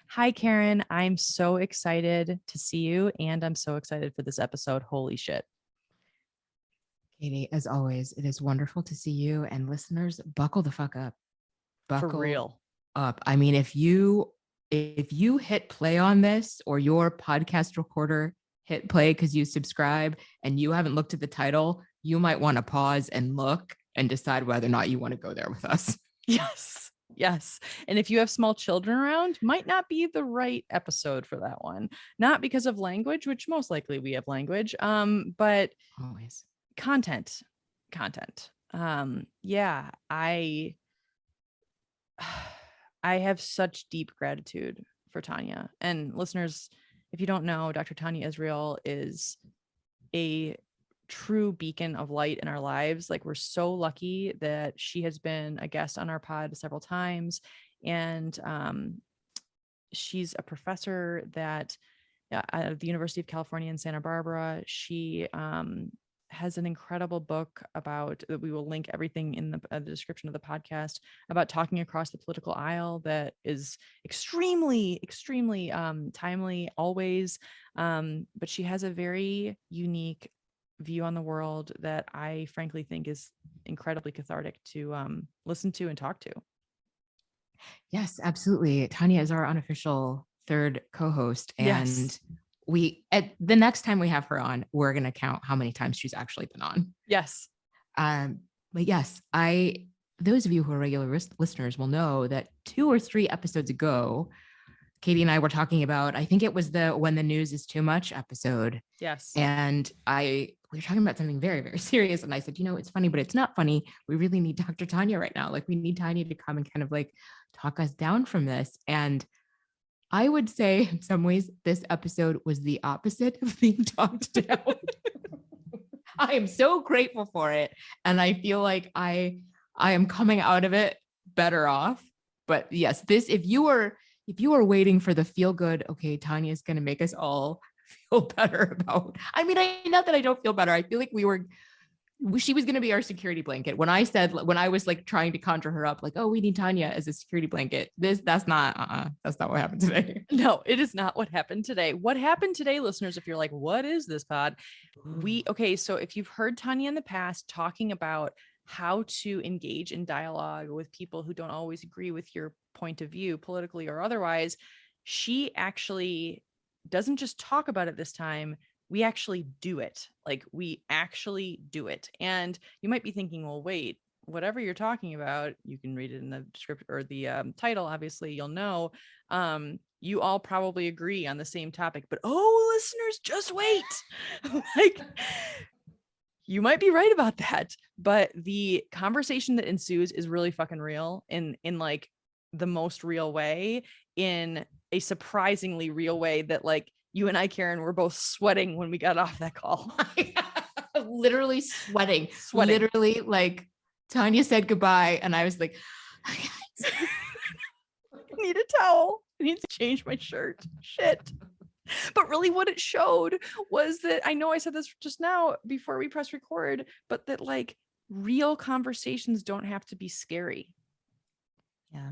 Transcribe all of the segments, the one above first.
Hi, Karen. I'm so excited to see you, and I'm so excited for this episode. Holy shit. Katie, as always, it is wonderful to see you, and listeners, buckle the fuck up. For Buckle real. up. I mean, if you hit play on this or your podcast recorder hit play because you subscribe and you haven't looked at the title, you might want to pause and look and decide whether or not you want to go there with us. Yes. Yes. And if you have small children around, might not be the right episode for that one. Not because of language, which most likely we have language, but Always. content. Content. Yeah, I have such deep gratitude for Tania. And listeners, if you don't know, Dr. Tania Israel is a true beacon of light in our lives. Like, we're so lucky that she has been a guest on our pod several times. And she's a professor that at the University of California in Santa Barbara. She has an incredible book about that we will link everything in the description of the podcast about talking across the political aisle that is extremely timely always. But she has a very unique view on the world that I frankly think is incredibly cathartic to listen to and talk to. Yes, absolutely. Tania is our unofficial third co-host, and Yes. we at the next time we have her on, we're going to count how many times she's actually been on. Yes. Um, but yes, those of you who are regular listeners will know that 2 or 3 episodes ago, Katie and I were talking about, I think it was the When the News is Too Much episode. Yes. And we were talking about something very, very serious. And I said, it's funny, but it's not funny. We really need Dr. Tania right now. Like, we need Tania to come and kind of like talk us down from this. And I would say in some ways, this episode was the opposite of being talked down. I am so grateful for it. And I feel like I am coming out of it better off. But yes, this, if you were waiting for the feel good, okay, Tania is going to make us all feel better about, I mean, not that I don't feel better. I feel like she was going to be our security blanket. When I was like trying to conjure her up, like, oh, we need Tania as a security blanket. That's not what happened today. No, it is not what happened today. What happened today, listeners, if you're like, what is this pod? So if you've heard Tania in the past talking about how to engage in dialogue with people who don't always agree with your point of view, politically or otherwise, she actually doesn't just talk about it this time. We actually do it. Like, we actually do it. And you might be thinking, well, wait, whatever you're talking about, you can read it in the script or the title. Obviously, you'll know. You all probably agree on the same topic, but listeners, just wait. Like, you might be right about that, but the conversation that ensues is really fucking real in like the most real way, in a surprisingly real way that, like, you and I, Karen, were both sweating when we got off that call. Literally sweating. Sweating. Literally, like, Tania said goodbye, and I was like, I need a towel. I need to change my shirt. Shit. But really what it showed was that, I know I said this just now before we press record, but that, like, real conversations don't have to be scary. yeah.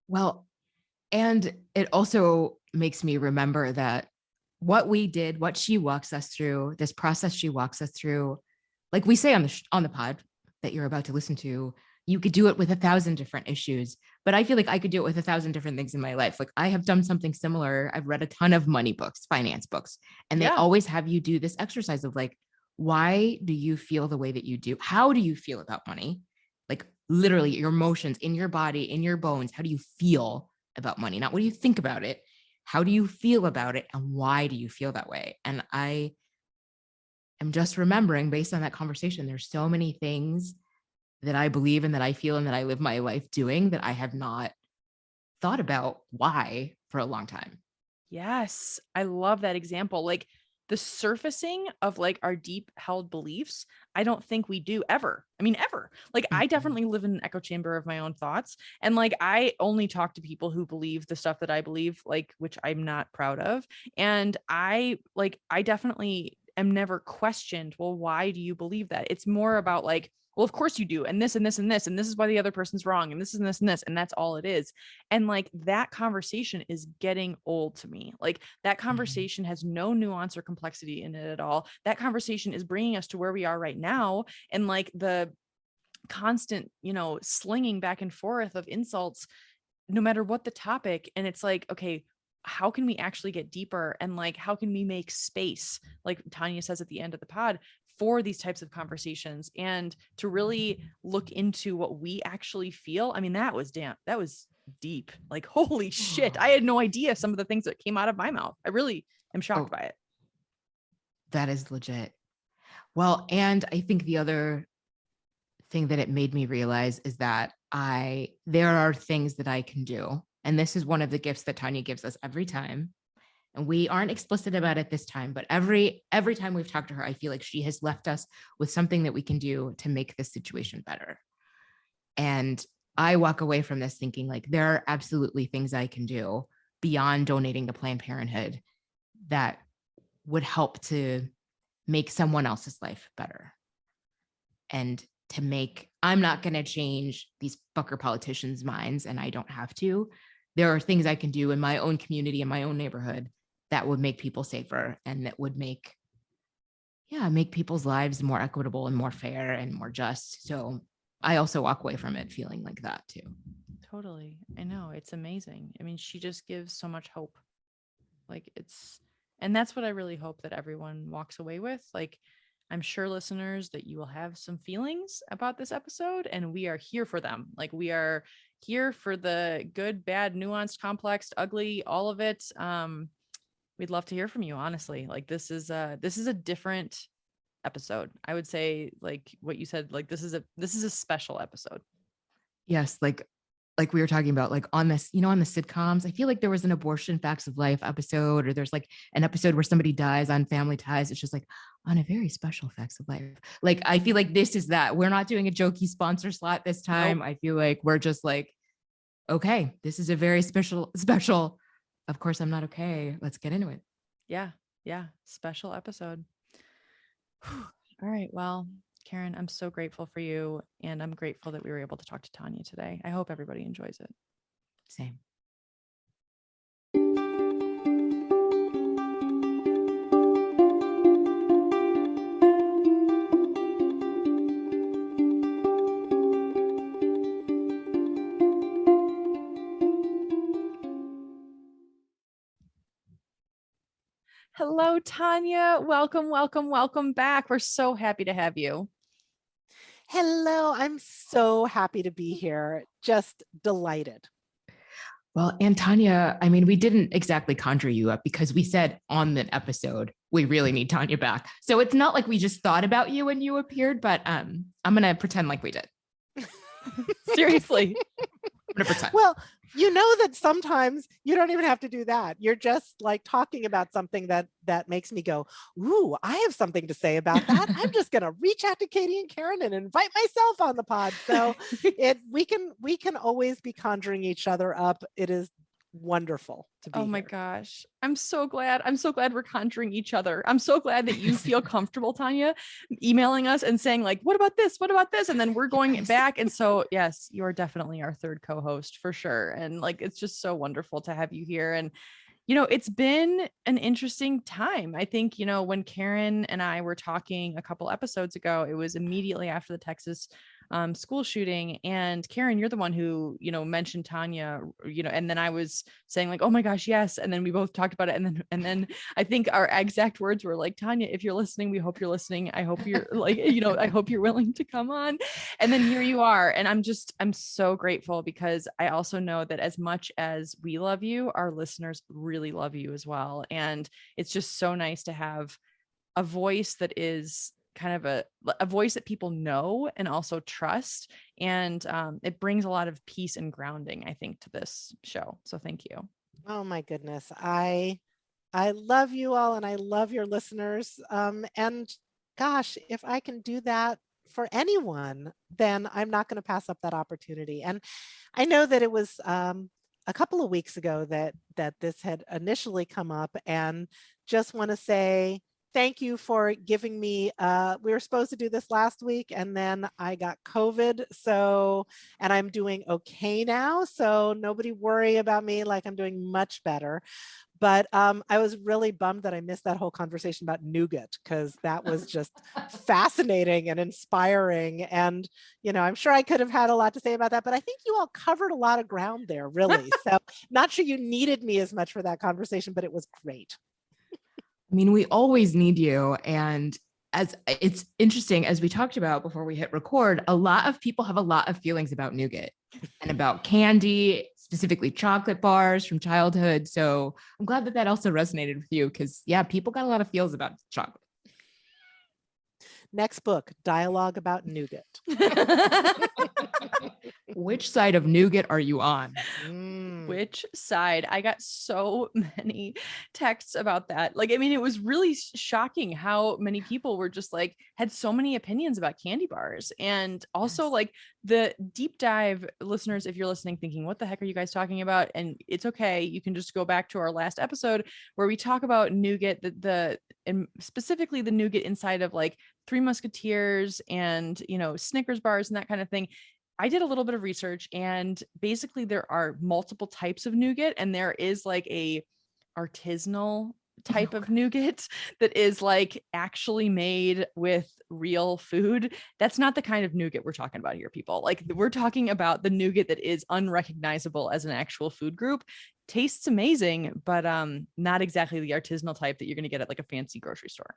Well, and it also makes me remember that what we did, what she walks us through, this process she walks us through, like we say on the pod that you're about to listen to, you could do it with 1,000 different issues, but I feel like I could do it with 1,000 different things in my life. Like, I have done something similar. I've read a ton of money books, finance books, and they always have you do this exercise of like, why do you feel the way that you do? How do you feel about money? Like, literally your emotions in your body, in your bones. How do you feel about money? Not what do you think about it? How do you feel about it? And why do you feel that way? And I am just remembering, based on that conversation, there's so many things that I believe and that I feel and that I live my life doing that I have not thought about why for a long time. Yes, I love that example. Like, the surfacing of like our deep held beliefs, I don't think we do ever. I mean, ever. Like, I definitely live in an echo chamber of my own thoughts. And like, I only talk to people who believe the stuff that I believe, like, which I'm not proud of. And I definitely am never questioned, well, why do you believe that? It's more about like, well, of course you do. And this and this and this, and this is why the other person's wrong. And this is this and this. And that's all it is. And like that conversation is getting old to me. Like that conversation has no nuance or complexity in it at all. That conversation is bringing us to where we are right now. And like the constant, slinging back and forth of insults, no matter what the topic. And it's like, okay, how can we actually get deeper? And like, how can we make space, like Tania says at the end of the pod, for these types of conversations and to really look into what we actually feel? I mean, that was deep. Like, holy shit. I had no idea some of the things that came out of my mouth. I really am shocked by it. That is legit. Well, and I think the other thing that it made me realize is that there are things that I can do. And this is one of the gifts that Tania gives us every time. And we aren't explicit about it this time, but every time we've talked to her, I feel like she has left us with something that we can do to make this situation better. And I walk away from this thinking like there are absolutely things I can do beyond donating to Planned Parenthood that would help to make someone else's life better. And I'm not going to change these fucker politicians' minds, and I don't have to. There are things I can do in my own community, in my own neighborhood, that would make people safer and that would make people's lives more equitable and more fair and more just. So I also walk away from it feeling like that too. Totally. I know. It's amazing. I mean, she just gives so much hope. And that's what I really hope that everyone walks away with. Like, I'm sure listeners that you will have some feelings about this episode, and we are here for them. Like, we are here for the good, bad, nuanced, complex, ugly, all of it. We'd love to hear from you, honestly. Like, this is a different episode. I would say, like what you said, like this is a special episode. Yes, like we were talking about, like on this, on the sitcoms, I feel like there was an abortion facts of life episode, or there's like an episode where somebody dies on Family Ties. It's just like on a very special facts of life. Like, I feel like this is that. We're not doing a jokey sponsor slot this time. Nope. I feel like we're just like, okay, this is a very special. Of course, I'm not okay. Let's get into it. Yeah. Special episode. All right. Well, Karen, I'm so grateful for you, and I'm grateful that we were able to talk to Tania today. I hope everybody enjoys it. Same. Hello, Tania. Welcome back. We're so happy to have you. Hello, I'm so happy to be here. Just delighted. Well, and Tania, I mean, we didn't exactly conjure you up because we said on the episode, we really need Tania back. So it's not like we just thought about you when you appeared, but I'm going to pretend like we did. Seriously. I'm going to pretend. Well, you know that sometimes you don't even have to do that. You're just like talking about something that makes me go, ooh, I have something to say about that. I'm just going to reach out to Katie and Karen and invite myself on the pod. So we can always be conjuring each other up. It is wonderful to be here. My here. gosh. I'm so glad we're conjuring each other. I'm so glad that you feel comfortable, Tania, emailing us and saying like, what about this? And then we're going back. And so, yes, you're definitely our third co-host for sure. And like, it's just so wonderful to have you here. And, it's been an interesting time. I think, when Karen and I were talking a couple episodes ago, it was immediately after the Texas school shooting. And Karen, you're the one who, mentioned Tania, and then I was saying like, oh my gosh, yes. And then we both talked about it. And then I think our exact words were like, Tania, if you're listening, we hope you're listening. I hope you're like, I hope you're willing to come on. And then here you are. And I'm so grateful because I also know that as much as we love you, our listeners really love you as well. And it's just so nice to have a voice that is kind of a voice that people know and also trust. And it brings a lot of peace and grounding, I think, to this show. So thank you. Oh my goodness. I love you all and I love your listeners. And gosh, if I can do that for anyone, then I'm not going to pass up that opportunity. And I know that it was a couple of weeks ago that this had initially come up, and just want to say thank you for giving me, we were supposed to do this last week and then I got COVID. So, and I'm doing okay now. So nobody worry about me, like I'm doing much better. But I was really bummed that I missed that whole conversation about nougat, because that was just fascinating and inspiring. And, I'm sure I could have had a lot to say about that, but I think you all covered a lot of ground there, really. So not sure you needed me as much for that conversation, but it was great. I mean, we always need you. And as it's interesting, as we talked about before we hit record, a lot of people have a lot of feelings about nougat and about candy, specifically chocolate bars from childhood. So I'm glad that that also resonated with you because, yeah, people got a lot of feels about chocolate. Next book, Dialogue about Nougat. Which side of nougat are you on? Which side? I got so many texts about that. Like, I mean, it was really shocking how many people were just like, had so many opinions about candy bars. And also like the deep dive listeners, if you're listening thinking, what the heck are you guys talking about? And it's okay. You can just go back to our last episode where we talk about nougat, and specifically the nougat inside of like Three Musketeers and, Snickers bars and that kind of thing. I did a little bit of research, and basically there are multiple types of nougat, and there is like a artisanal type of nougat that is like actually made with real food. That's not the kind of nougat we're talking about here, people. Like, we're talking about the nougat that is unrecognizable as an actual food group. Tastes amazing, but not exactly the artisanal type that you're going to get at like a fancy grocery store.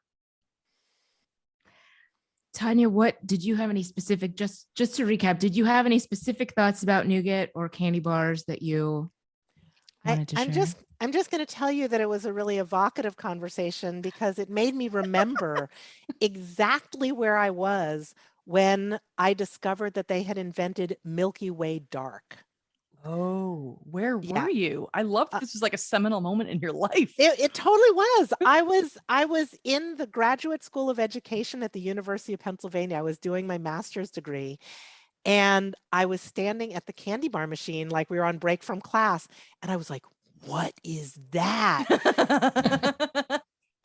Tania, what did you have any specific, just to recap, did you have any specific thoughts about nougat or candy bars that you wanted to share? I'm just going to tell you that it was a really evocative conversation because it made me remember exactly where I was when I discovered that they had invented Milky Way Dark. Oh, where were you? I love that this was like a seminal moment in your life. It totally was. I was in the Graduate School of Education at the University of Pennsylvania. I was doing my master's degree, and I was standing at the candy bar machine, like we were on break from class, and I was like, "What is that?"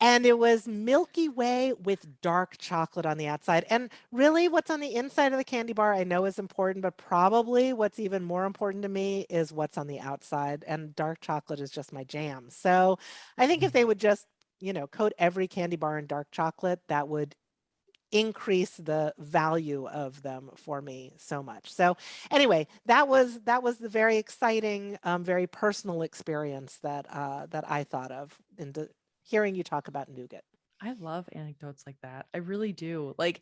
And it was Milky Way with dark chocolate on the outside. And really, what's on the inside of the candy bar I know is important, but probably what's even more important to me is what's on the outside. And dark chocolate is just my jam. So I think if they would just, coat every candy bar in dark chocolate, that would increase the value of them for me so much. So anyway, that was the very exciting, very personal experience that that I thought of in hearing you talk about nougat. I love anecdotes like that. I really do. Like,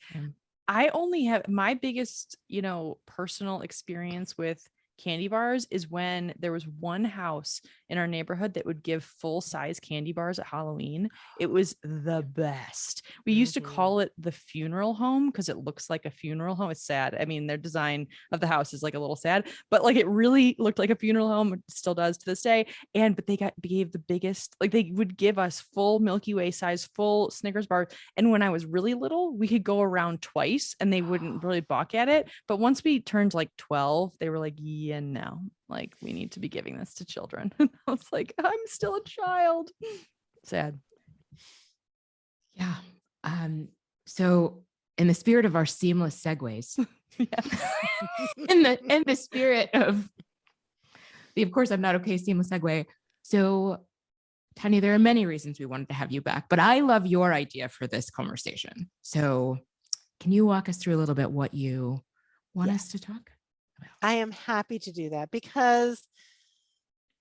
I only have my biggest, personal experience with candy bars is when there was one house in our neighborhood that would give full size candy bars at Halloween. It was the best. We used to call it the funeral home because it looks like a funeral home. It's sad. I mean, their design of the house is like a little sad, but like it really looked like a funeral home. It still does to this day. But they gave the biggest, like they would give us full Milky Way size, full Snickers bar. And when I was really little, we could go around twice and they wouldn't really balk at it. But once we turned like 12, they were like, yeah, no, like we need to be giving this to children. I was like, I'm still a child. Sad. Yeah. So in the spirit of our seamless segues, in the spirit of of course I'm not okay seamless segue. So Tanya, there are many reasons we wanted to have you back, but I love your idea for this conversation. So can you walk us through a little bit what you want us to talk about? I am happy to do that because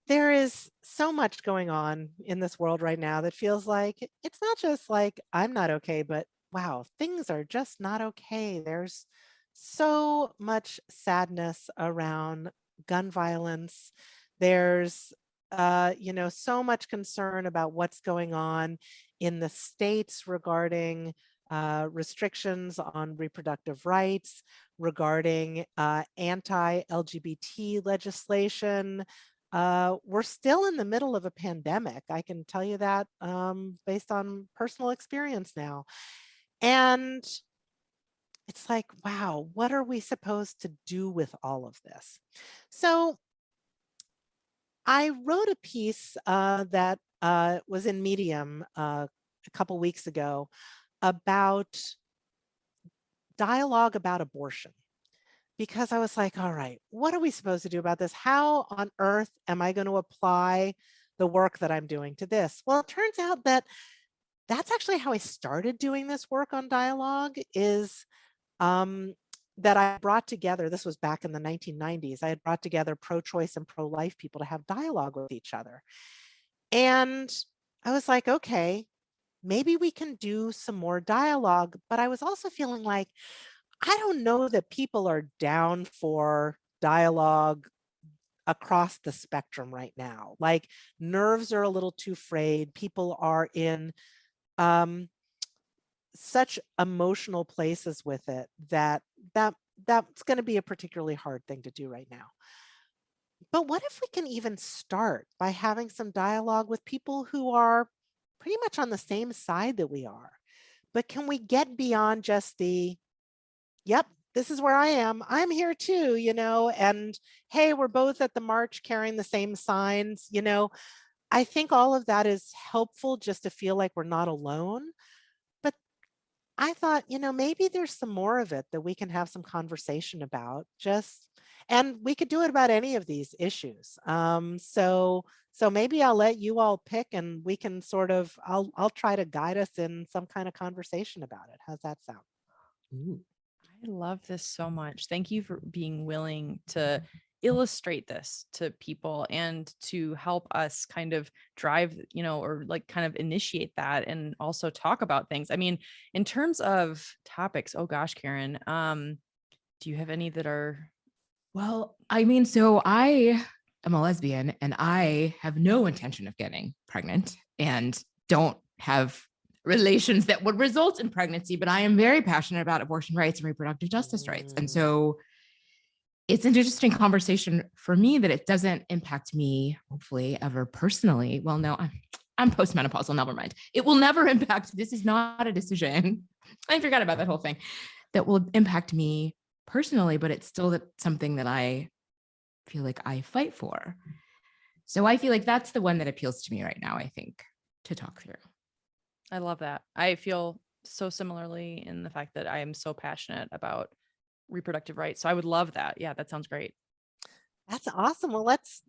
there is so much going on in this world right now that feels like it's not just like I'm not okay, but wow, things are just not okay. There's so much sadness around gun violence. There's so much concern about what's going on in the states regarding restrictions on reproductive rights, regarding anti-LGBT legislation. We're still in the middle of a pandemic. I can tell you that based on personal experience now. And it's like, wow, what are we supposed to do with all of this? So I wrote a piece that was in Medium a couple weeks ago about dialogue about abortion, because I was like, all right, what are we supposed to do about this? How on earth am I going to apply the work that I'm doing to this? Well, it turns out that that's actually how I started doing this work on dialogue, is um, that I brought together, this was back in the 1990s, I had brought together pro-choice and pro-life people to have dialogue with each other. And I was like, okay, maybe we can do some more dialogue. But I was also feeling like, I don't know that people are down for dialogue across the spectrum right now. Like, nerves are a little too frayed. People are in um, such emotional places with it that that's going to be a particularly hard thing to do right now. But what if we can even start by having some dialogue with people who are pretty much on the same side that we are? But can we get beyond just the, yep, this is where I am. I'm here too, and hey, we're both at the march carrying the same signs. I think all of that is helpful just to feel like we're not alone. But I thought, maybe there's some more of it that we can have some conversation about, and we could do it about any of these issues. So maybe I'll let you all pick, and we can I'll try to guide us in some kind of conversation about it. How's that sound? Ooh. I love this so much. Thank you for being willing to illustrate this to people and to help us kind of drive, or like kind of initiate that and also talk about things. I mean, in terms of topics, oh gosh, Karen, do you have any that are? Well, I mean, so I am a lesbian and I have no intention of getting pregnant and don't have relations that would result in pregnancy, but I am very passionate about abortion rights and reproductive justice rights. And so it's an interesting conversation for me that it doesn't impact me, hopefully, ever personally. Well, no, I'm postmenopausal, never mind. It will never impact, this is not a decision. I forgot about that whole thing that will impact me personally, but it's still something that I feel like I fight for. So I feel like that's the one that appeals to me right now, I think, to talk through. I love that. I feel so similarly in the fact that I am so passionate about reproductive rights. So I would love that. Yeah, that sounds great. That's awesome. Well, let's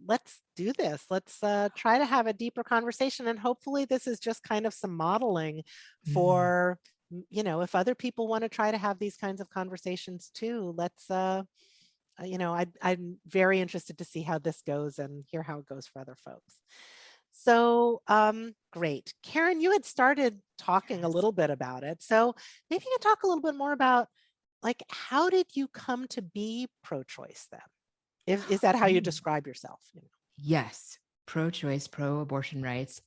do this. Let's try to have a deeper conversation, and hopefully this is just kind of some modeling for, if other people want to try to have these kinds of conversations too. Let's I'm very interested to see how this goes and hear how it goes for other folks. So great. Karen, you had started talking a little bit about it. So maybe you can talk a little bit more about, like, how did you come to be pro-choice then? Is that how you describe yourself? Yes, pro-choice, pro-abortion rights.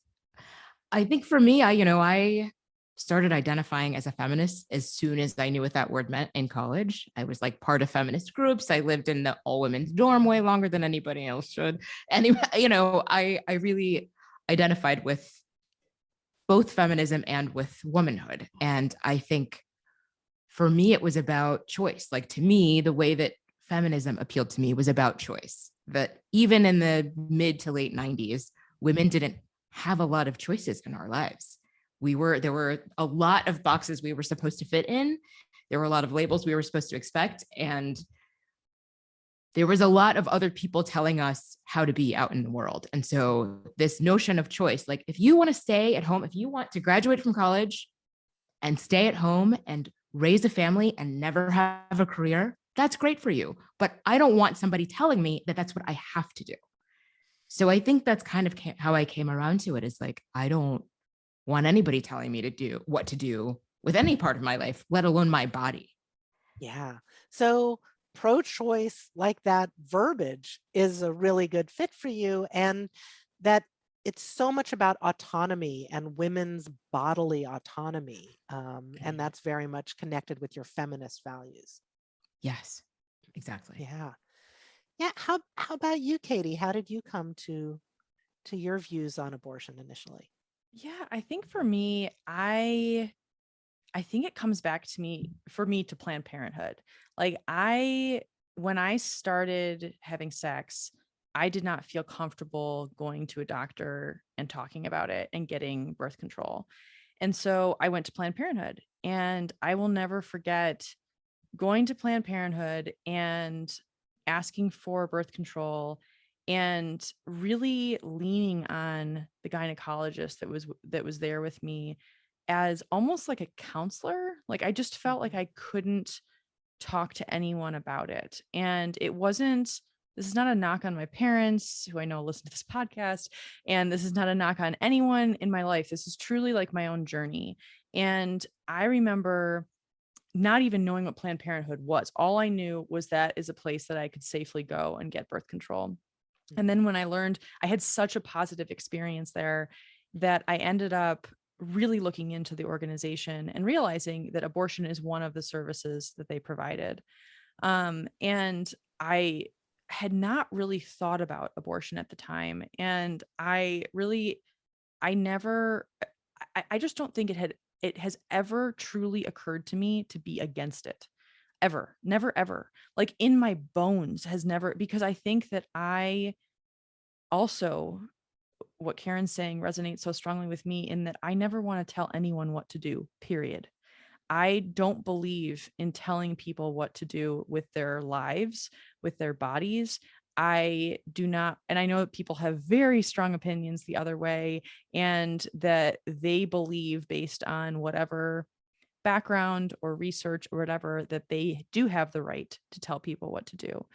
I think for me, I started identifying as a feminist as soon as I knew what that word meant in college. I was like part of feminist groups. I lived in the all women's dorm way longer than anybody else should. Anyway, I really identified with both feminism and with womanhood. And I think for me, it was about choice. Like, to me, the way that feminism appealed to me was about choice. That even in the mid to late 90s, women didn't have a lot of choices in our lives. There were a lot of boxes we were supposed to fit in. There were a lot of labels we were supposed to expect. And there was a lot of other people telling us how to be out in the world. And so this notion of choice, like, if you want to stay at home, if you want to graduate from college and stay at home and raise a family and never have a career, that's great for you. But I don't want somebody telling me that that's what I have to do. So I think that's kind of how I came around to it, is like, I don't want anybody telling me to do what to do with any part of my life, let alone my body. Yeah. So pro-choice, like that verbiage, is a really good fit for you, and that it's so much about autonomy and women's bodily autonomy. And that's very much connected with your feminist values. Yes, exactly. Yeah. Yeah. How about you, Katie? How did you come to your views on abortion initially? Yeah, I think for me, I think it comes back to me to Planned Parenthood. Like, when I started having sex, I did not feel comfortable going to a doctor and talking about it and getting birth control. And so I went to Planned Parenthood, and I will never forget going to Planned Parenthood and asking for birth control and really leaning on the gynecologist that was there with me as almost like a counselor. Like I just felt like I couldn't talk to anyone about it. And this is not a knock on my parents who I know listen to this podcast. And this is not a knock on anyone in my life. This is truly like my own journey. And I remember not even knowing what Planned Parenthood was. All I knew was that is a place that I could safely go and get birth control. And then when I learned, I had such a positive experience there that I ended up really looking into the organization and realizing that abortion is one of the services that they provided. And I had not really thought about abortion at the time. And I never, I just don't think it has ever truly occurred to me to be against it. Ever, never, ever. Like in my bones has never, because I think that I also, what Karen's saying resonates so strongly with me in that I never want to tell anyone what to do, period. I don't believe in telling people what to do with their lives, with their bodies. I do not, and I know that people have very strong opinions the other way, and that they believe based on whatever background or research or whatever, that they do have the right to tell people what to do.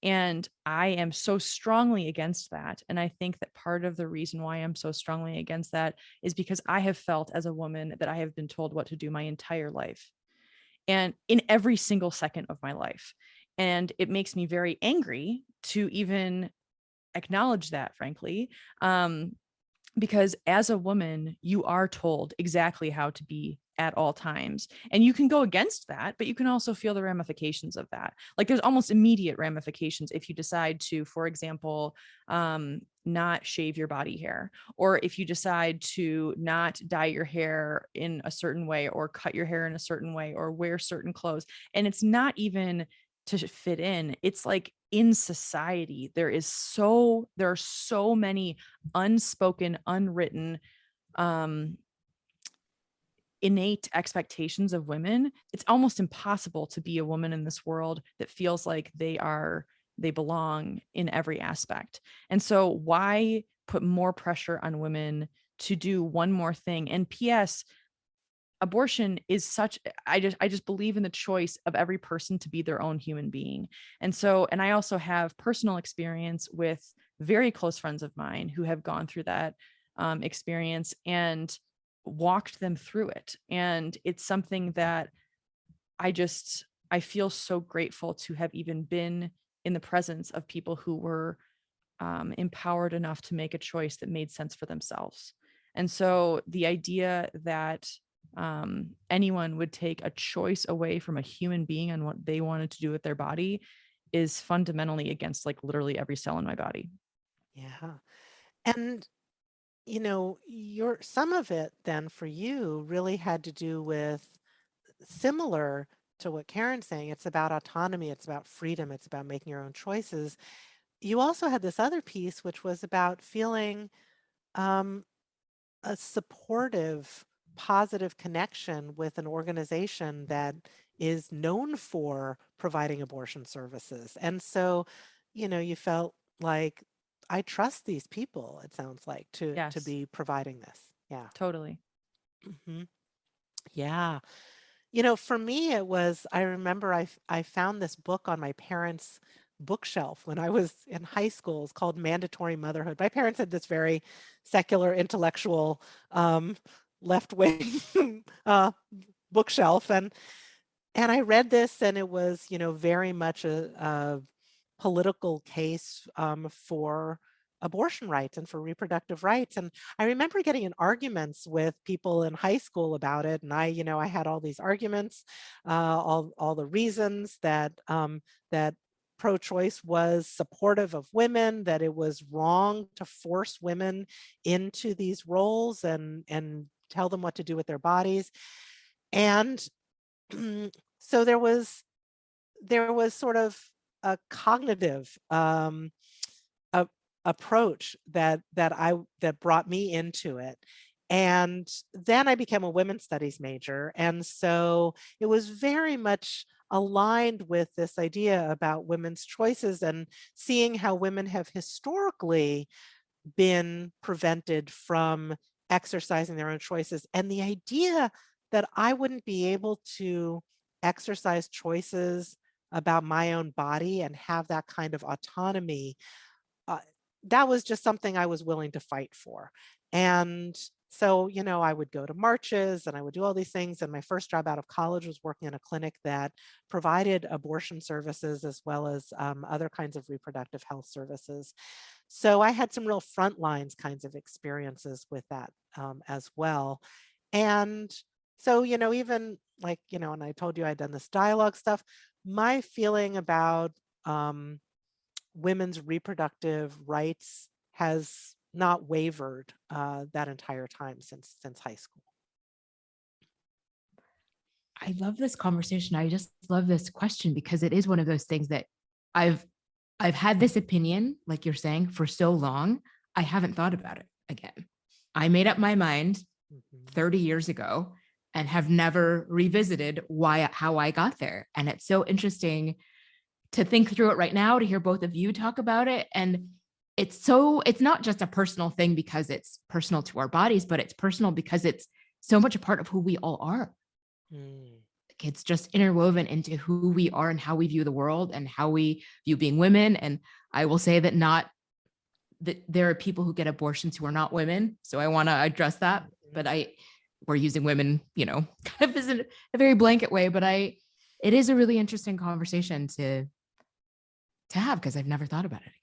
And I am so strongly against that. And I think that part of the reason why I'm so strongly against that is because I have felt as a woman that I have been told what to do my entire life, and in every single second of my life. And it makes me very angry to even acknowledge that, frankly. Because as a woman, you are told exactly how to be at all times. And you can go against that, but you can also feel the ramifications of that. Like there's almost immediate ramifications if you decide to, for example, not shave your body hair, or if you decide to not dye your hair in a certain way, or cut your hair in a certain way, or wear certain clothes. And it's not even to fit in. It's like in society, there are so many unspoken, unwritten, innate expectations of women. It's almost impossible to be a woman in this world that feels like they belong in every aspect. And so why put more pressure on women to do one more thing? And PS, abortion is such, I just believe in the choice of every person to be their own human being. And so, and I also have personal experience with very close friends of mine who have gone through that experience and walked them through it. And it's something that I feel so grateful to have even been in the presence of people who were empowered enough to make a choice that made sense for themselves. And so the idea that anyone would take a choice away from a human being on what they wanted to do with their body is fundamentally against like literally every cell in my body. Yeah. And some of it then for you really had to do with, similar to what Karen's saying, it's about autonomy, it's about freedom, it's about making your own choices. You also had this other piece, which was about feeling um, a supportive, positive connection with an organization that is known for providing abortion services. And so, you felt like, I trust these people, it sounds like, to Yes, be providing this. Yeah. totally. Hmm. Yeah. For me, I remember I found this book on my parents' bookshelf when I was in high school. It's called Mandatory Motherhood. My parents had this very secular, intellectual, um, left wing bookshelf. And I read this, and it was, very much a political case for abortion rights and for reproductive rights. And I remember getting in arguments with people in high school about it. And I had all these arguments, all the reasons that pro-choice was supportive of women, that it was wrong to force women into these roles and tell them what to do with their bodies. And so there was sort of a cognitive a, approach that brought me into it. And then I became a women's studies major. And so it was very much aligned with this idea about women's choices and seeing how women have historically been prevented from exercising their own choices. And the idea that I wouldn't be able to exercise choices about my own body and have that kind of autonomy, uh, that was just something I was willing to fight for. And so, I would go to marches and I would do all these things. And my first job out of college was working in a clinic that provided abortion services as well as other kinds of reproductive health services. So I had some real front lines kinds of experiences with that as well. And so, even like, and I told you I'd done this dialogue stuff, my feeling about women's reproductive rights has not wavered that entire time since high school. I love this conversation. I just love this question because it is one of those things that I've had this opinion, like you're saying, for so long. I haven't thought about it again. I made up my mind 30 years ago and have never revisited how I got there. And it's so interesting to think through it right now, to hear both of you talk about it. And it's not just a personal thing because it's personal to our bodies, but it's personal because it's so much a part of who we all are. It's just interwoven into who we are and how we view the world and how we view being women. And I will say that there are people who get abortions who are not women. So I want to address that, but we're using women, kind of as a very blanket way, but it is a really interesting conversation to have because I've never thought about it again.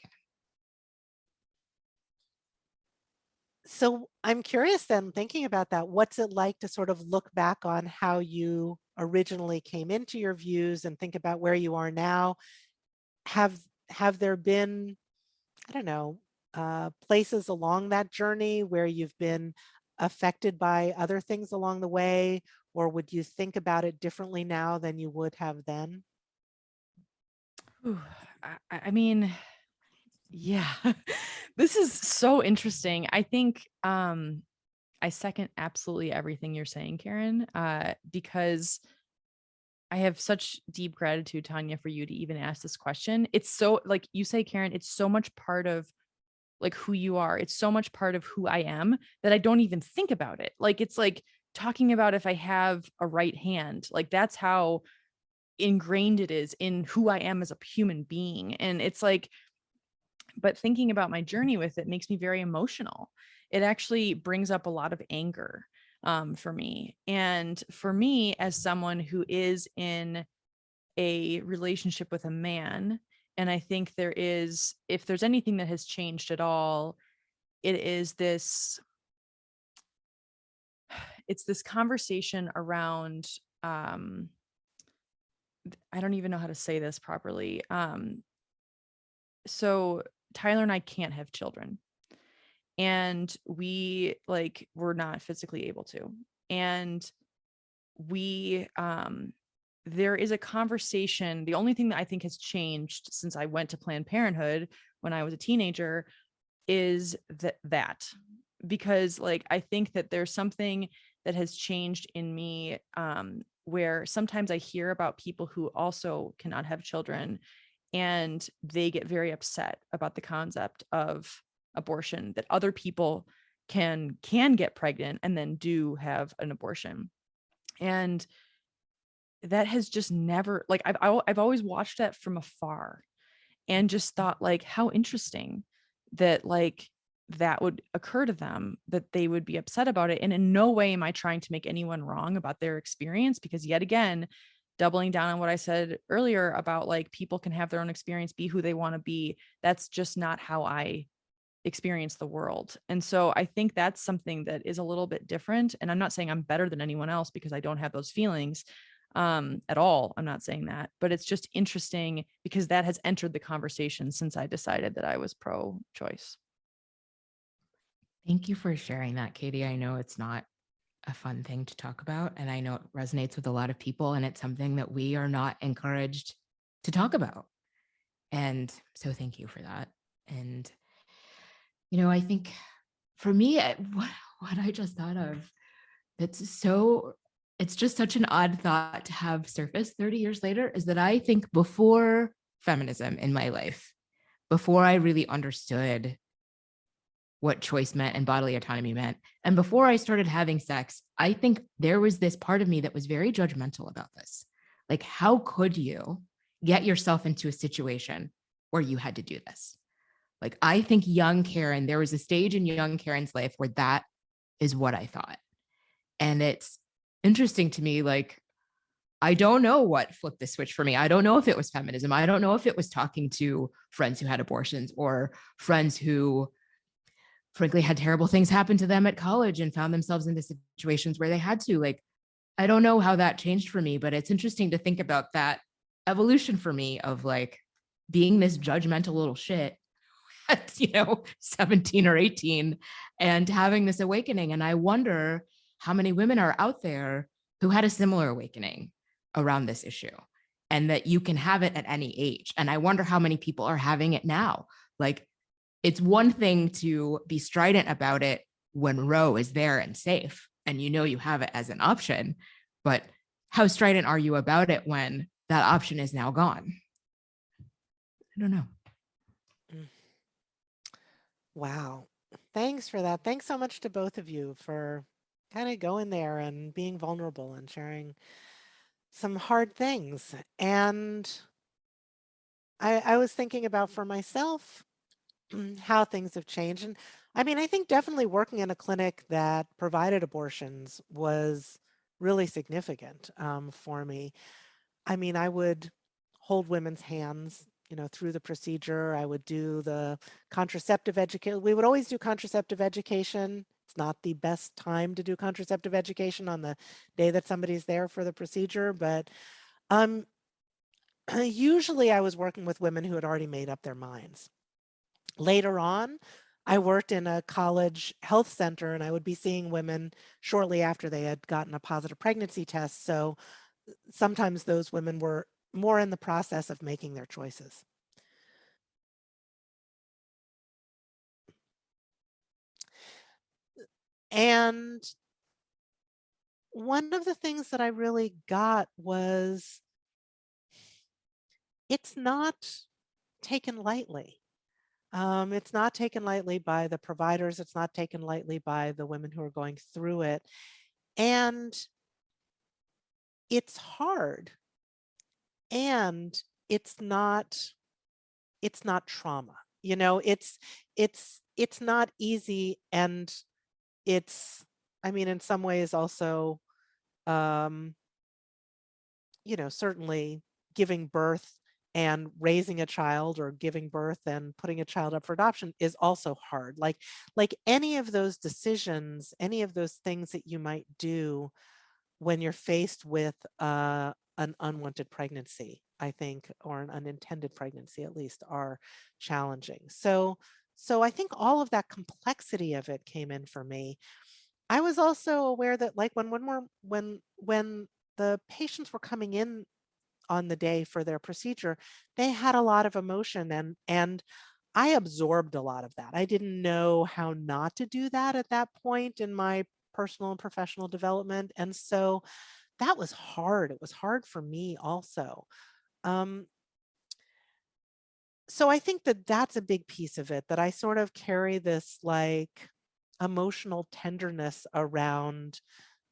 So I'm curious then, thinking about that, what's it like to sort of look back on how you originally came into your views and think about where you are now? Have there been, I don't know, places along that journey where you've been affected by other things along the way, or would you think about it differently now than you would have then? Ooh, I mean, yeah, this is so interesting. I think I second absolutely everything you're saying, Karen, because I have such deep gratitude, Tanya, for you to even ask this question. It's so, like you say, Karen, it's so much part of like who you are. It's so much part of who I am that I don't even think about it. Like, it's like talking about if I have a right hand, like that's how ingrained it is in who I am as a human being. And it's like, but thinking about my journey with it makes me very emotional. It actually brings up a lot of anger for me. And for me, as someone who is in a relationship with a man, and I think if there's anything that has changed at all, it's this conversation around, I don't even know how to say this properly. So Tyler and I can't have children, and we're not physically able to. And there is a conversation. The only thing that I think has changed since I went to Planned Parenthood when I was a teenager is that because like, I think that there's something that has changed in me, where sometimes I hear about people who also cannot have children and they get very upset about the concept of abortion, that other people can get pregnant and then do have an abortion. And that has just never, like, I've always watched that from afar and just thought, like, how interesting that like that would occur to them, that they would be upset about it. And in no way am I trying to make anyone wrong about their experience, because yet again, doubling down on what I said earlier about like people can have their own experience, be who they want to be. That's just not how I experience the world. And so I think that's something that is a little bit different. And I'm not saying I'm better than anyone else because I don't have those feelings at all. I'm not saying that, but it's just interesting because that has entered the conversation since I decided that I was pro-choice. Thank you for sharing that, Katie. I know it's not a fun thing to talk about, and I know it resonates with a lot of people, and it's something that we are not encouraged to talk about. And so thank you for that. And, I think for me, what I just thought of, that's so, it's just such an odd thought to have surface 30 years later, is that I think before feminism in my life, before I really understood what choice meant and bodily autonomy meant, and before I started having sex, I think there was this part of me that was very judgmental about this. Like, how could you get yourself into a situation where you had to do this? Like, I think young Karen, there was a stage in young Karen's life where that is what I thought. And it's interesting to me, like, I don't know what flipped the switch for me. I don't know if it was feminism. I don't know if it was talking to friends who had abortions or friends who, frankly, had terrible things happen to them at college and found themselves into situations where they had to. Like, I don't know how that changed for me, but it's interesting to think about that evolution for me of like being this judgmental little shit at, 17 or 18 and having this awakening. And I wonder how many women are out there who had a similar awakening around this issue, and that you can have it at any age. And I wonder how many people are having it now. Like, it's one thing to be strident about it when Roe is there and safe and you have it as an option, but how strident are you about it when that option is now gone? I don't know. Wow. Thanks for that. Thanks so much to both of you for kind of going there and being vulnerable and sharing some hard things. And I was thinking about for myself how things have changed. And I mean, I think definitely working in a clinic that provided abortions was really significant for me. I mean, I would hold women's hands, through the procedure. I would do the contraceptive education. We would always do contraceptive education. It's not the best time to do contraceptive education on the day that somebody's there for the procedure, but um, usually I was working with women who had already made up their minds. Later on, I worked in a college health center and I would be seeing women shortly after they had gotten a positive pregnancy test. So sometimes those women were more in the process of making their choices. And one of the things that I really got was it's not taken lightly. It's not taken lightly by the providers. It's not taken lightly by the women who are going through it. And it's hard. And it's not trauma. It's not easy, and it's, I mean, in some ways also, um, certainly giving birth and raising a child, or giving birth and putting a child up for adoption, is also hard. Like any of those decisions, any of those things that you might do when you're faced with an unwanted pregnancy, I think, or an unintended pregnancy at least, are challenging. So I think all of that complexity of it came in for me. I was also aware that, like, when the patients were coming in on the day for their procedure, they had a lot of emotion, and I absorbed a lot of that. I didn't know how not to do that at that point in my personal and professional development. And so that was hard. It was hard for me also. Um, so I think that that's a big piece of it, that I sort of carry this like emotional tenderness around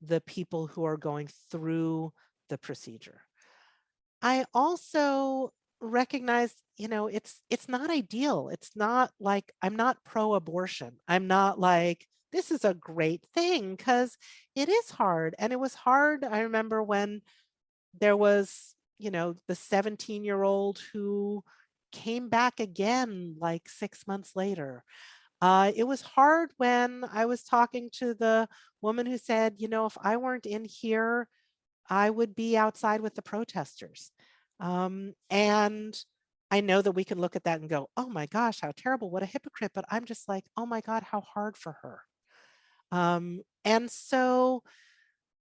the people who are going through the procedure. I also recognize, it's not ideal. It's not like I'm not pro-abortion. I'm not like this is a great thing, because it is hard. And it was hard. I remember when there was, the 17-year-old who came back again like 6 months later. It was hard when I was talking to the woman who said, if I weren't in here, I would be outside with the protesters. And I know that we can look at that and go, oh my gosh, how terrible, what a hypocrite. But I'm just like, oh my God, how hard for her. And so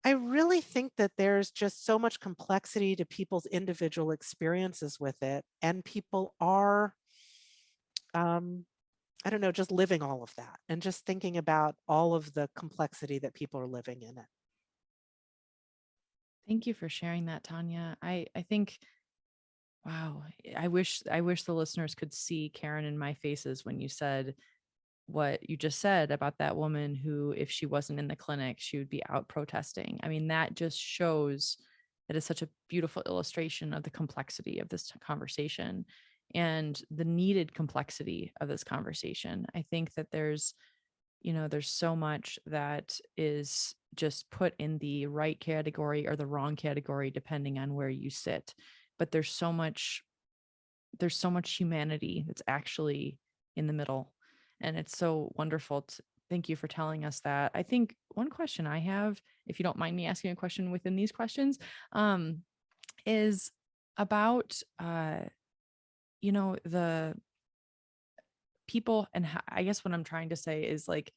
I really think that there's just so much complexity to people's individual experiences with it. And people are, um, I don't know, just living all of that and just thinking about all of the complexity that people are living in it. Thank you for sharing that, Tanya. I think, wow, I wish the listeners could see Karen and my faces when you said what you just said about that woman who, if she wasn't in the clinic, she would be out protesting. I mean, that just shows, that is such a beautiful illustration of the complexity of this conversation and the needed complexity of this conversation. I think that there's, there's so much that is just put in the right category or the wrong category, depending on where you sit. But there's so much humanity that's actually in the middle. And it's so wonderful. Thank you for telling us that. I think one question I have, if you don't mind me asking a question within these questions, is about, the people. And I guess what I'm trying to say is, like,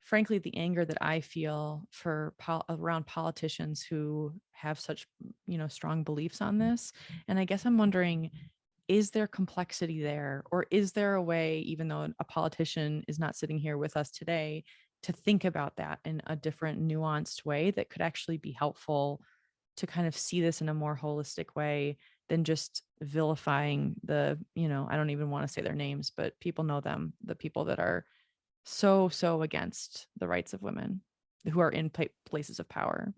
frankly, the anger that I feel for around politicians who have such, strong beliefs on this. And I guess I'm wondering, is there complexity there, or is there a way, even though a politician is not sitting here with us today, to think about that in a different, nuanced way that could actually be helpful to kind of see this in a more holistic way than just vilifying I don't even want to say their names, but people know them, the people that are so against the rights of women who are in places of power.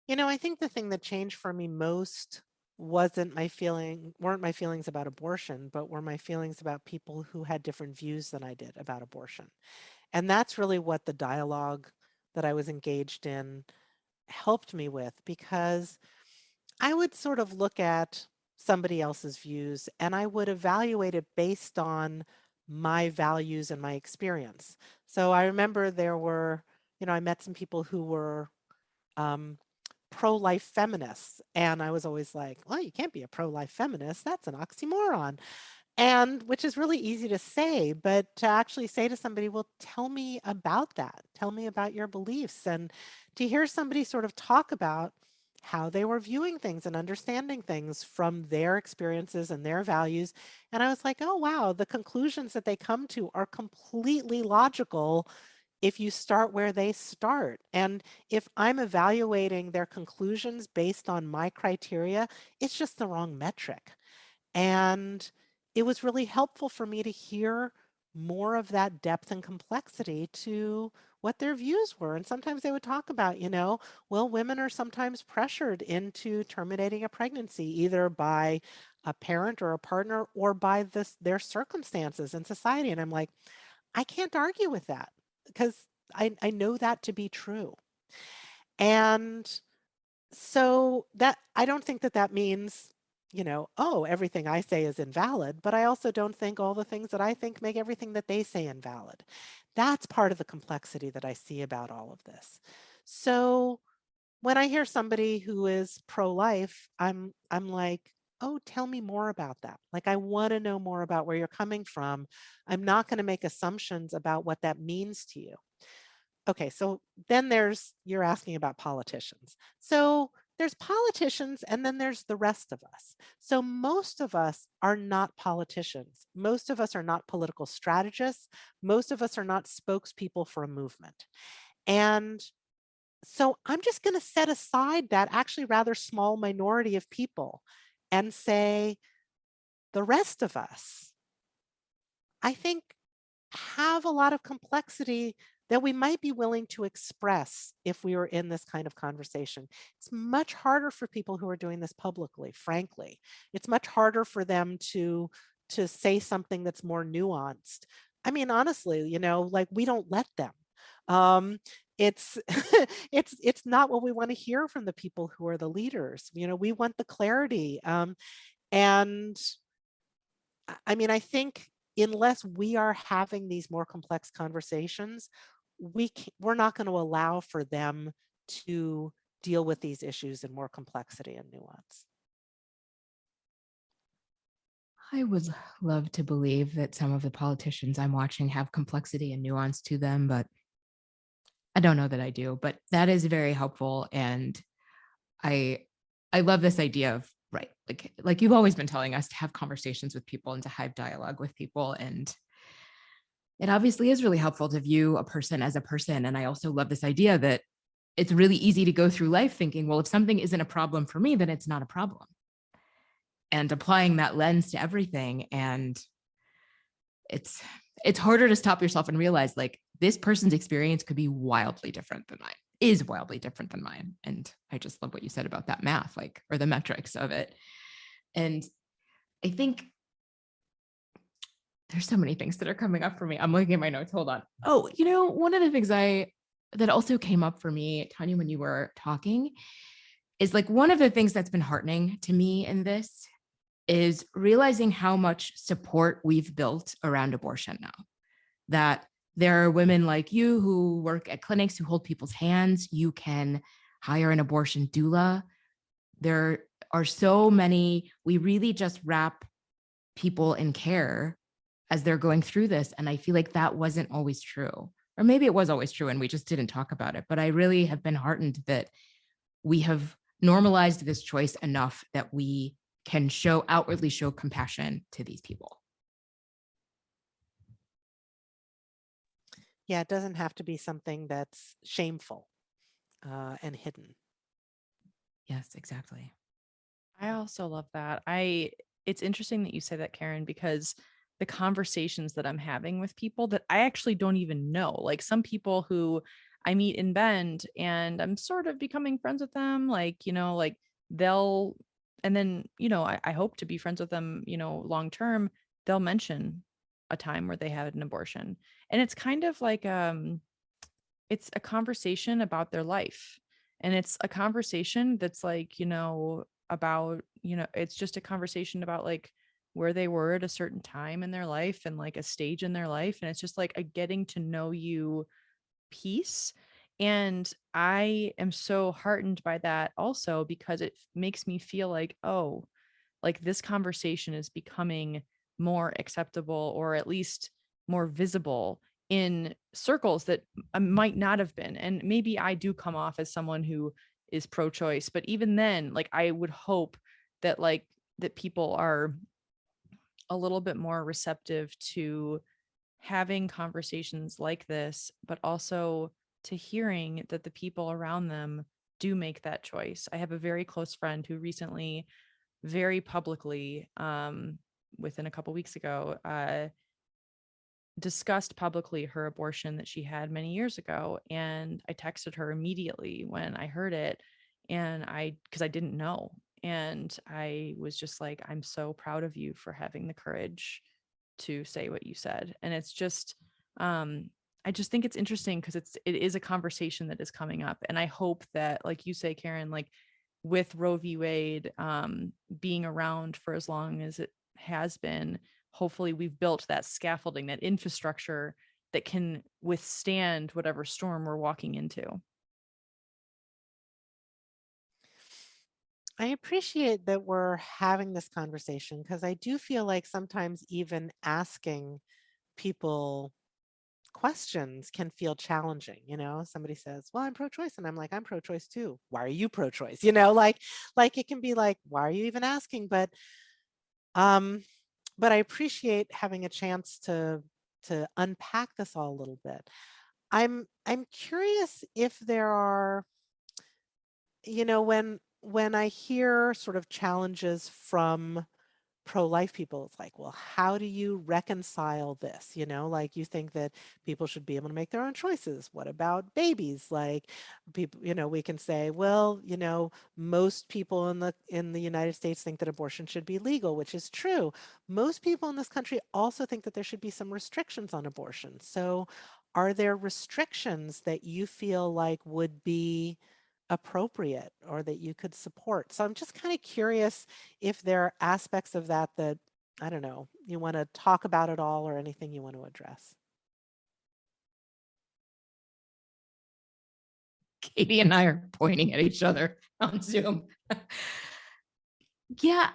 I think the thing that changed for me most weren't my feelings about abortion, but were my feelings about people who had different views than I did about abortion. And that's really what the dialogue that I was engaged in helped me with, because I would sort of look at somebody else's views and I would evaluate it based on my values and my experience. So I remember I met some people who were um, pro-life feminists, and I was always like, well, you can't be a pro-life feminist. That's an oxymoron. And which is really easy to say, but to actually say to somebody, well, tell me about that. Tell me about your beliefs. And to hear somebody sort of talk about how they were viewing things and understanding things from their experiences and their values. And I was like, oh, wow, the conclusions that they come to are completely logical if you start where they start. And if I'm evaluating their conclusions based on my criteria, it's just the wrong metric. And it was really helpful for me to hear more of that depth and complexity to what their views were. And sometimes they would talk about, well, women are sometimes pressured into terminating a pregnancy, either by a parent or a partner or by their circumstances in society. And I'm like, I can't argue with that because I know that to be true. And so that I don't think that means, oh, everything I say is invalid, but I also don't think all the things that I think make everything that they say invalid. That's part of the complexity that I see about all of this. So when I hear somebody who is pro-life, I'm like, oh, tell me more about that. Like, I want to know more about where you're coming from. I'm not going to make assumptions about what that means to you. Okay, so then you're asking about politicians. So there's politicians and then there's the rest of us. So most of us are not politicians. Most of us are not political strategists. Most of us are not spokespeople for a movement. And so I'm just going to set aside that actually rather small minority of people and say the rest of us, I think, have a lot of complexity that we might be willing to express if we were in this kind of conversation. It's much harder for people who are doing this publicly, frankly. It's much harder for them to say something that's more nuanced. I mean, honestly, like, we don't let them. It's it's not what we want to hear from the people who are the leaders. We want the clarity. And I mean, I think unless we are having these more complex conversations, we're not going to allow for them to deal with these issues in more complexity and nuance. I would love to believe that some of the politicians I'm watching have complexity and nuance to them, but I don't know that I do. But that is very helpful. And I love this idea of Right. Like you've always been telling us to have conversations with people and to have dialogue with people. And it obviously is really helpful to view a person as a person. And I also love this idea that it's really easy to go through life thinking, well, if something isn't a problem for me, then it's not a problem. And applying that lens to everything. And it's harder to stop yourself and realize like this person's experience could be wildly different than mine, is wildly different than mine. And I just love what you said about that math, like, or the metrics of it. And I think there's so many things that are coming up for me. I'm looking at my notes. Hold on. Oh, one of the things that also came up for me, Tanya, when you were talking, is like one of the things that's been heartening to me in this is realizing how much support we've built around abortion now. That there are women like you who work at clinics who hold people's hands. You can hire an abortion doula. There are so many, we really just wrap people in care as they're going through this. And I feel like that wasn't always true. Or maybe it was always true and we just didn't talk about it. But I really have been heartened that we have normalized this choice enough that we can outwardly show compassion to these people. Yeah, it doesn't have to be something that's shameful and hidden. Yes, exactly. I also love that. It's interesting that you say that, Karen, because the conversations that I'm having with people that I actually don't even know, like some people who I meet in Bend and I'm sort of becoming friends with them, like, like they'll, and then, I hope to be friends with them, long term, they'll mention a time where they had an abortion. And it's kind of like, it's a conversation about their life. And it's a conversation that's like, about, it's just a conversation about like where they were at a certain time in their life and like a stage in their life. And it's just like a getting to know you piece. And I am so heartened by that also because it makes me feel like, oh, like this conversation is becoming more acceptable or at least more visible in circles that might not have been. And maybe I do come off as someone who is pro-choice, but even then, like I would hope that that people are a little bit more receptive to having conversations like this, but also to hearing that the people around them do make that choice. I have a very close friend who recently very publicly, within a couple weeks ago, discussed publicly her abortion that she had many years ago. And I texted her immediately when I heard it. And because I didn't know. And I was just like, I'm so proud of you for having the courage to say what you said. And it's just, I just think it's interesting because it is a conversation that is coming up. And I hope that, like you say, Karen, like with Roe v. Wade being around for as long as it has been, hopefully we've built that scaffolding, that infrastructure that can withstand whatever storm we're walking into. I appreciate that we're having this conversation because I do feel like sometimes even asking people questions can feel challenging. Somebody says, well, I'm pro-choice, and I'm like, I'm pro-choice too. Why are you pro-choice? Like it can be like, why are you even asking? But I appreciate having a chance to unpack this all a little bit. I'm curious if there are, when I hear sort of challenges from pro-life people, it's like, well, how do you reconcile this? Like you think that people should be able to make their own choices. What about babies? Like people, we can say, well, most people in the United States think that abortion should be legal, which is true. Most people in this country also think that there should be some restrictions on abortion. So are there restrictions that you feel like would be appropriate or that you could support? So I'm just kind of curious if there are aspects of that I don't know, you want to talk about it all or anything you want to address. Katie and I are pointing at each other on Zoom. Yeah,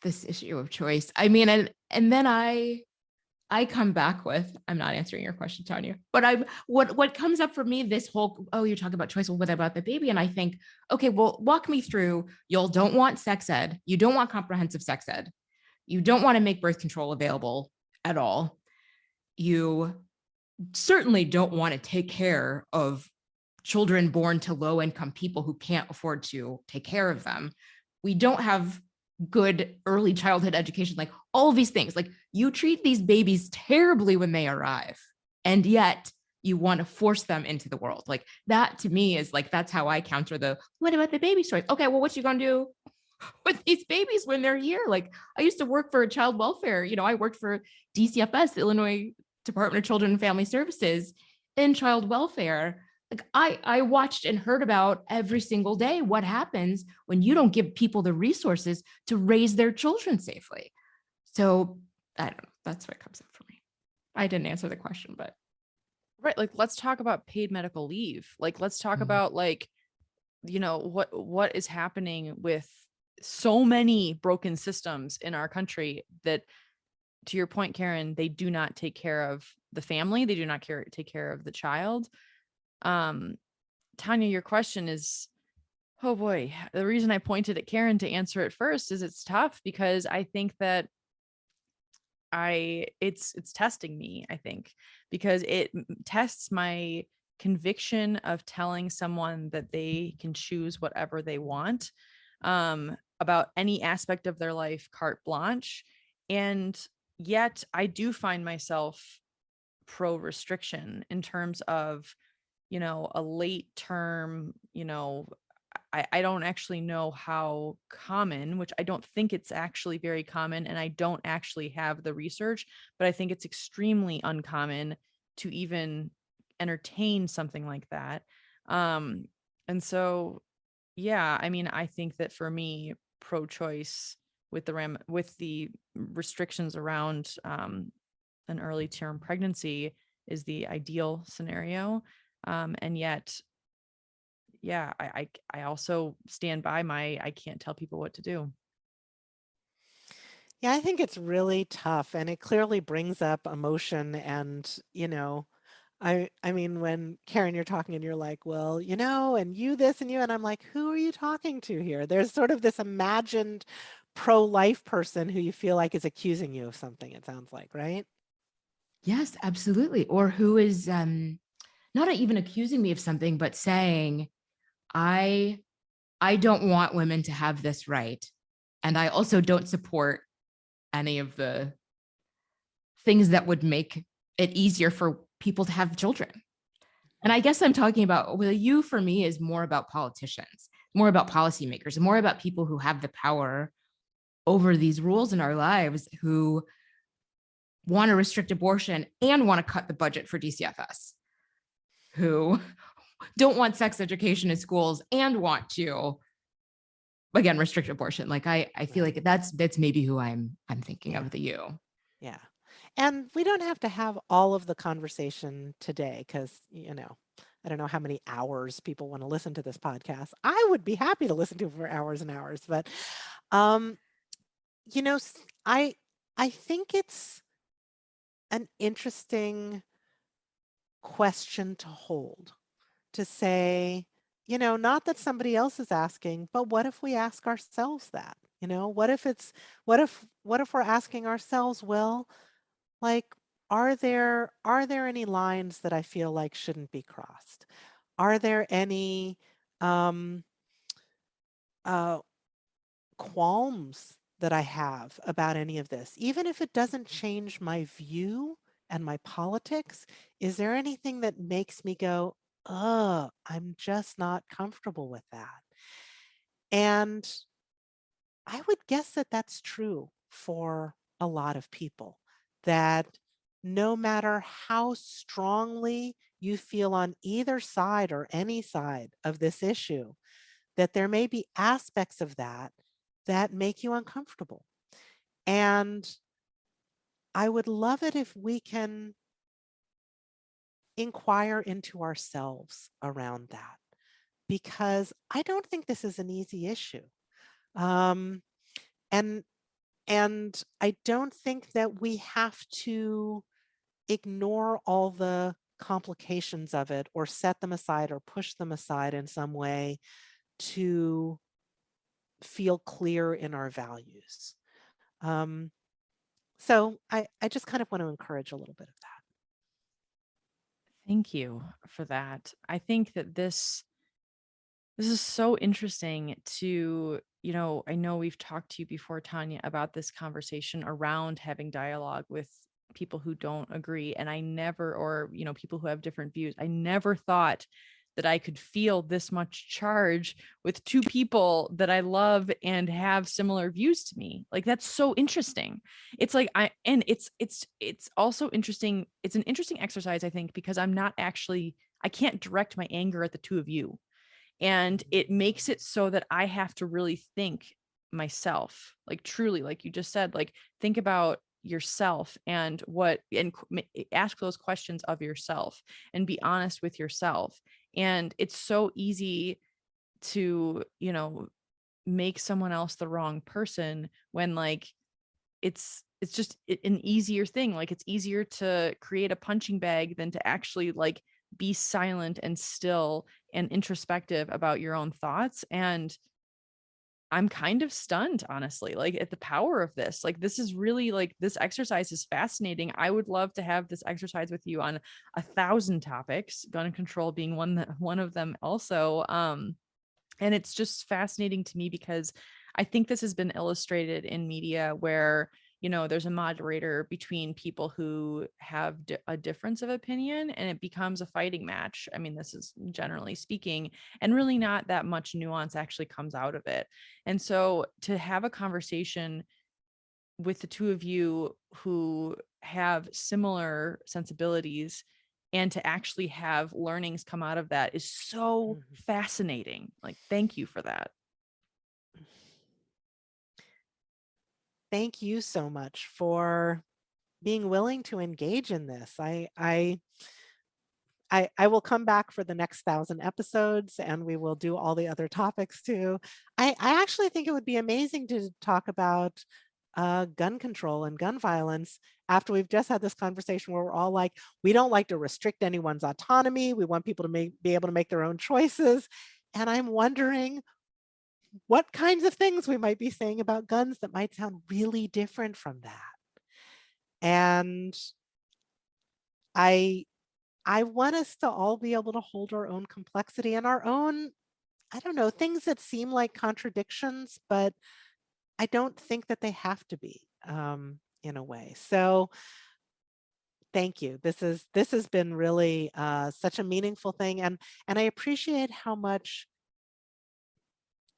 this issue of choice. I mean, and then I I come back with, I'm not answering your question, Tanya, but what comes up for me, this whole, oh, you're talking about choice. Well, what about the baby? And I think, okay, well, walk me through. Y'all don't want sex ed. You don't want comprehensive sex ed. You don't want to make birth control available at all. You certainly don't want to take care of children born to low income people who can't afford to take care of them. We don't have good early childhood education, like all of these things. Like you treat these babies terribly when they arrive, and yet you want to force them into the world. Like that to me is like, that's how I counter the, what about the baby story? Okay, well, what you gonna do with these babies when they're here? Like I used to work for child welfare. I worked for DCFS, the Illinois Department of Children and Family Services, in child welfare. Like I watched and heard about every single day what happens when you don't give people the resources to raise their children safely. So I don't know. That's what comes up for me. I didn't answer the question, but Right. Like, let's talk about paid medical leave. Like, let's talk about like, what is happening with so many broken systems in our country that, to your point, Karen, they do not take care of the family. They do not take care of the child. Tanya, your question is, oh boy, the reason I pointed at Karen to answer it first is it's tough because I think that it's testing me, I think, because it tests my conviction of telling someone that they can choose whatever they want about any aspect of their life, carte blanche. And yet I do find myself pro restriction in terms of, a late term, I don't actually know how common, which I don't think it's actually very common, and I don't actually have the research, but I think it's extremely uncommon to even entertain something like that. And so, yeah, I mean, I think that for me, pro-choice with the restrictions around an early term pregnancy is the ideal scenario. And yet, yeah, I also stand by I can't tell people what to do. Yeah, I think it's really tough, and it clearly brings up emotion. And I mean, when Karen, you're talking and you're like, well, and you this and you, and I'm like, who are you talking to here? There's sort of this imagined pro-life person who you feel like is accusing you of something, it sounds like, right? yes, absolutely. Or who is not even accusing me of something, but saying, I I don't want women to have this right. And I also don't support any of the things that would make it easier for people to have children. And I guess I'm talking about, well, you for me is more about politicians, more about policymakers, more about people who have the power over these rules in our lives, who want to restrict abortion and want to cut the budget for DCFS, who don't want sex education in schools and want to, again, restrict abortion. Like I feel Right. like that's maybe who I'm thinking Yeah. of, the you. Yeah. And we don't have to have all of the conversation today because, I don't know how many hours people want to listen to this podcast. I would be happy to listen to it for hours and hours, but um, you know, s- I I think it's an interesting question to hold, to say, not that somebody else is asking, but what if we ask ourselves that? What if we're asking ourselves, well, like, are there any lines that I feel like shouldn't be crossed? Are there any um, uh, qualms that I have about any of this? Even if it doesn't change my view and my politics, is there anything that makes me go, I'm just not comfortable with that? And I would guess that that's true for a lot of people, that no matter how strongly you feel on either side or any side of this issue, that there may be aspects of that that make you uncomfortable. And I would love it if we can inquire into ourselves around that, because I don't think this is an easy issue. Um, and And I don't think that we have to ignore all the complications of it or set them aside or push them aside in some way to feel clear in our values. So I just kind of want to encourage a little bit of that. Thank you for that. I think that this is so interesting to, I know we've talked to you before, Tanya, about this conversation around having dialogue with people who don't agree. And I never, or, people who have different views, I never thought that I could feel this much charge with two people that I love and have similar views to me. Like, that's so interesting. It's like, it's also interesting. It's an interesting exercise, I think, because I can't direct my anger at the two of you. And it makes it so that I have to really think myself, like truly, like you just said, like think about yourself and ask those questions of yourself and be honest with yourself. And it's so easy to, make someone else the wrong person when like it's just an easier thing. Like it's easier to create a punching bag than to actually like be silent and still and introspective about your own thoughts. And I'm kind of stunned, honestly, like at the power of this. Like, this is really like this exercise is fascinating. I would love to have this exercise with you on 1,000 topics, gun control being one of them also. And it's just fascinating to me because I think this has been illustrated in media where, there's a moderator between people who have a difference of opinion and it becomes a fighting match. I mean, this is generally speaking, and really not that much nuance actually comes out of it. And so to have a conversation with the two of you who have similar sensibilities and to actually have learnings come out of that is so fascinating. Like, thank you for that. Thank you so much for being willing to engage in this. I will come back for the next 1,000 episodes and we will do all the other topics too. I actually think it would be amazing to talk about gun control and gun violence after we've just had this conversation where we're all like, we don't like to restrict anyone's autonomy. We want people to be able to make their own choices. And I'm wondering what kinds of things we might be saying about guns that might sound really different from that. And I want us to all be able to hold our own complexity and our own, I don't know, things that seem like contradictions, but I don't think that they have to be in a way. So thank you. This has been really such a meaningful thing. And I appreciate how much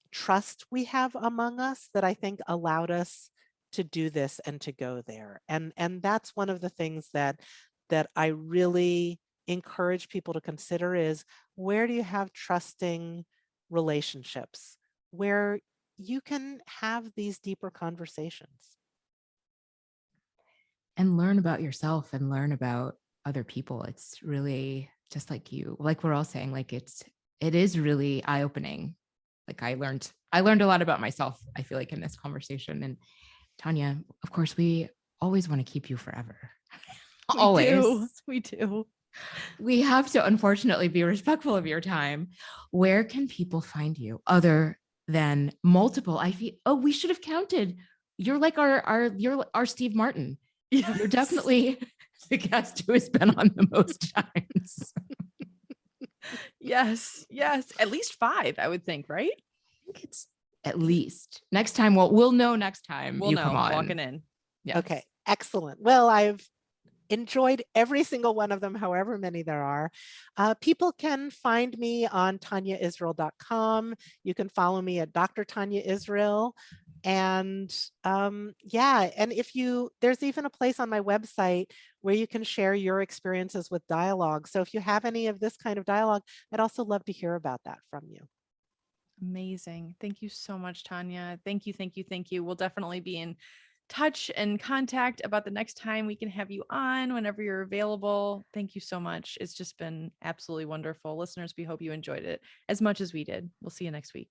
trust we have among us that I think allowed us to do this and to go there. And that's one of the things that I really encourage people to consider is, where do you have trusting relationships where you can have these deeper conversations and learn about yourself and learn about other people. It's really just like we're all saying, like it is really eye-opening. Like I learned a lot about myself, I feel like, in this conversation. And Tanya, of course, we always want to keep you forever. Always. We do. We have to unfortunately be respectful of your time. Where can people find you other than multiple? We should have counted. You're like you're our Steve Martin. Yes. You're definitely the guest who has been on the most times. Yes. At least 5, I would think, right? I think it's at least. Next time, we'll know next time we'll you know, come on. walking in. Yes. Okay, excellent. Well, I've enjoyed every single one of them, however many there are. People can find me on TaniaIsrael.com. You can follow me at Dr. Tania Israel. And yeah, and there's even a place on my website where you can share your experiences with dialogue. So if you have any of this kind of dialogue, I'd also love to hear about that from you. Amazing. Thank you so much, Tanya. Thank you. We'll definitely be in touch and contact about the next time we can have you on whenever you're available. Thank you so much. It's just been absolutely wonderful. Listeners, we hope you enjoyed it as much as we did. We'll see you next week.